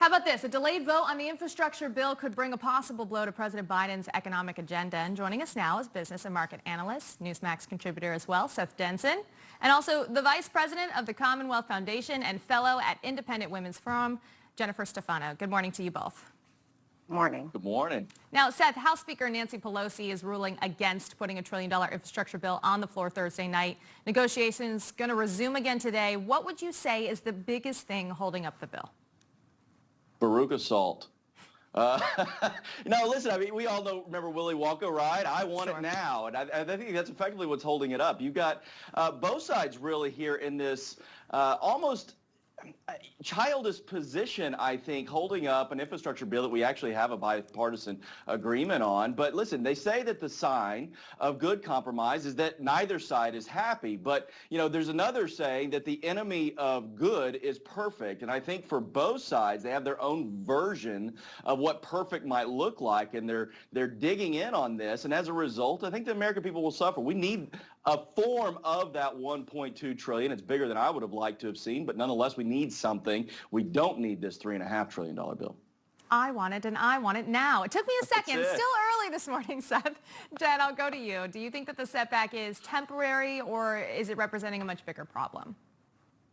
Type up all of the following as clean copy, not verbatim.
How about this? A delayed vote on the infrastructure bill could bring a possible blow to President Biden's economic agenda. And joining us now is business and market analyst, Newsmax contributor as well, Seth Denson, and also the vice president of the Commonwealth Foundation and fellow at Independent Women's Forum, Jennifer Stefano. Good morning to you both. Morning. Good morning. Now, Seth, House Speaker Nancy Pelosi is ruling against putting a $1 trillion infrastructure bill on the floor Thursday night. Negotiations going to resume again today. What would you say is the biggest thing holding up the bill? Baruch assault. No, listen, I mean, we all remember Willy Wonka, right? I want it now. And I think that's effectively what's holding it up. You've got both sides really here in this almost childish position, I think, holding up an infrastructure bill that we actually have a bipartisan agreement on. But listen, they say that the sign of good compromise is that neither side is happy. But, you know, there's another saying that the enemy of good is perfect. And I think for both sides, they have their own version of what perfect might look like. And they're digging in on this. And as a result, I think the American people will suffer. We need a form of that $1.2 trillion. It's bigger than I would have liked to have seen, but nonetheless, we need something. We don't need this $3.5 trillion bill. I want it, and I want it now. It took me a second. Still early this morning, Seth. Jen, I'll go to you. Do you think that the setback is temporary, or is it representing a much bigger problem?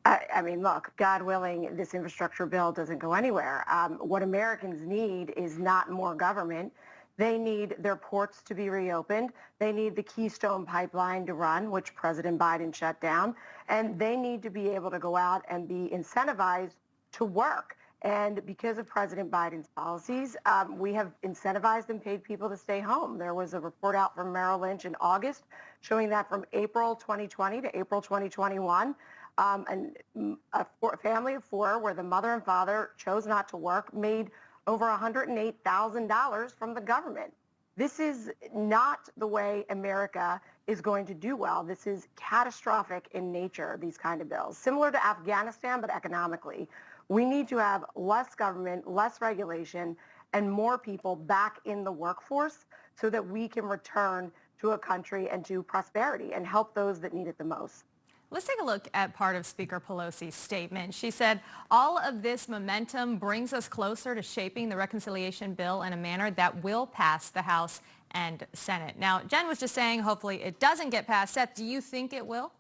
I mean, look, God willing, this infrastructure bill doesn't go anywhere. What Americans need is not more government. They need their ports to be reopened. They need the Keystone pipeline to run, which President Biden shut down. And they need to be able to go out and be incentivized to work. And because of President Biden's policies, we have incentivized and paid people to stay home. There was a report out from Merrill Lynch in August showing that from April 2020 to April 2021, a family of four where the mother and father chose not to work made over $108,000 from the government. This is not the way America is going to do well. This is catastrophic in nature, these kind of bills. Similar to Afghanistan, but economically. We need to have less government, less regulation, and more people back in the workforce so that we can return to a country and to prosperity and help those that need it the most. Let's take a look at part of Speaker Pelosi's statement. She said, all of this momentum brings us closer to shaping the reconciliation bill in a manner that will pass the House and Senate. Now, Jen was just saying, hopefully it doesn't get passed. Seth, do you think it will?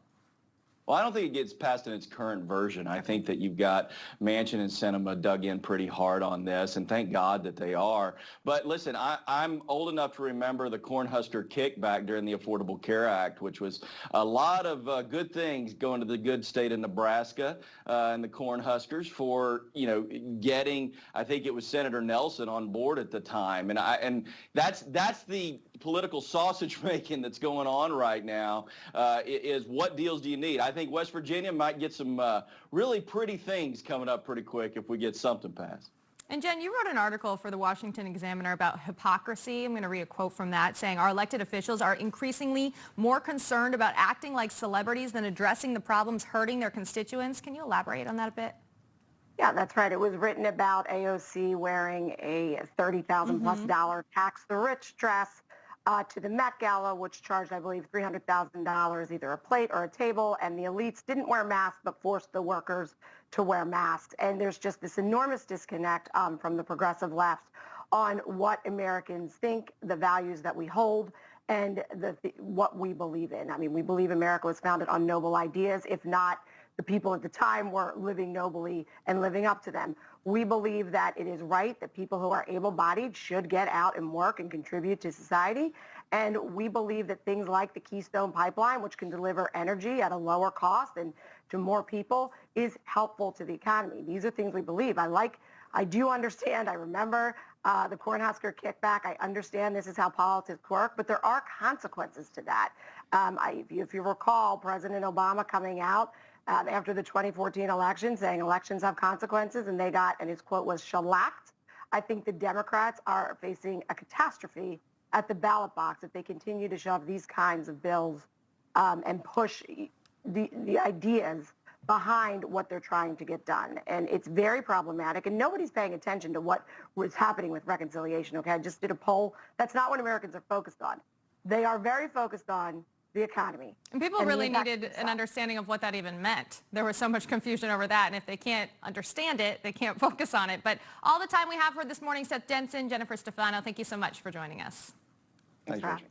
Well, I don't think it gets passed in its current version. I think that you've got Manchin and Sinema dug in pretty hard on this, and thank God that they are. But listen, I'm old enough to remember the Cornhusker kickback during the Affordable Care Act, which was a lot of good things going to the good state of Nebraska and the Cornhuskers for, you know, getting, I think it was Senator Nelson on board at the time. And that's the political sausage making that's going on right now is what deals do you need? I think West Virginia might get some really pretty things coming up pretty quick if we get something passed. And Jen, you wrote an article for the Washington Examiner about hypocrisy. I'm going to read a quote from that saying, our elected officials are increasingly more concerned about acting like celebrities than addressing the problems hurting their constituents. Can you elaborate on that a bit? Yeah, that's right. It was written about AOC wearing a $30,000 plus tax the rich dress to the Met Gala, which charged, I believe, $300,000, either a plate or a table, and the elites didn't wear masks but forced the workers to wear masks. And there's just this enormous disconnect from the progressive left on what Americans think, the values that we hold, and what we believe in. I mean, we believe America was founded on noble ideas. If not, the people at the time weren't living nobly and living up to them. We believe that it is right that people who are able-bodied should get out and work and contribute to society. And we believe that things like the Keystone pipeline, which can deliver energy at a lower cost and to more people, is helpful to the economy. These are things we believe. I do understand. I remember the Cornhusker kickback. I understand this is how politics work, but there are consequences to that. If you recall, President Obama coming out after the 2014 election saying elections have consequences, and they got, and his quote was, shellacked. I think the Democrats are facing a catastrophe at the ballot box if they continue to shove these kinds of bills and push the ideas behind what they're trying to get done. And it's very problematic, and nobody's paying attention to what was happening with reconciliation, okay? I just did a poll. That's not what Americans are focused on. They are very focused on the economy. And people and the really impact needed itself. an understanding of what that even meant. There was so much confusion over that, and if they can't understand it, they can't focus on it. But all the time we have for this morning, Seth Denson, Jennifer Stefano, thank you so much for joining us. Thanks, Rachel.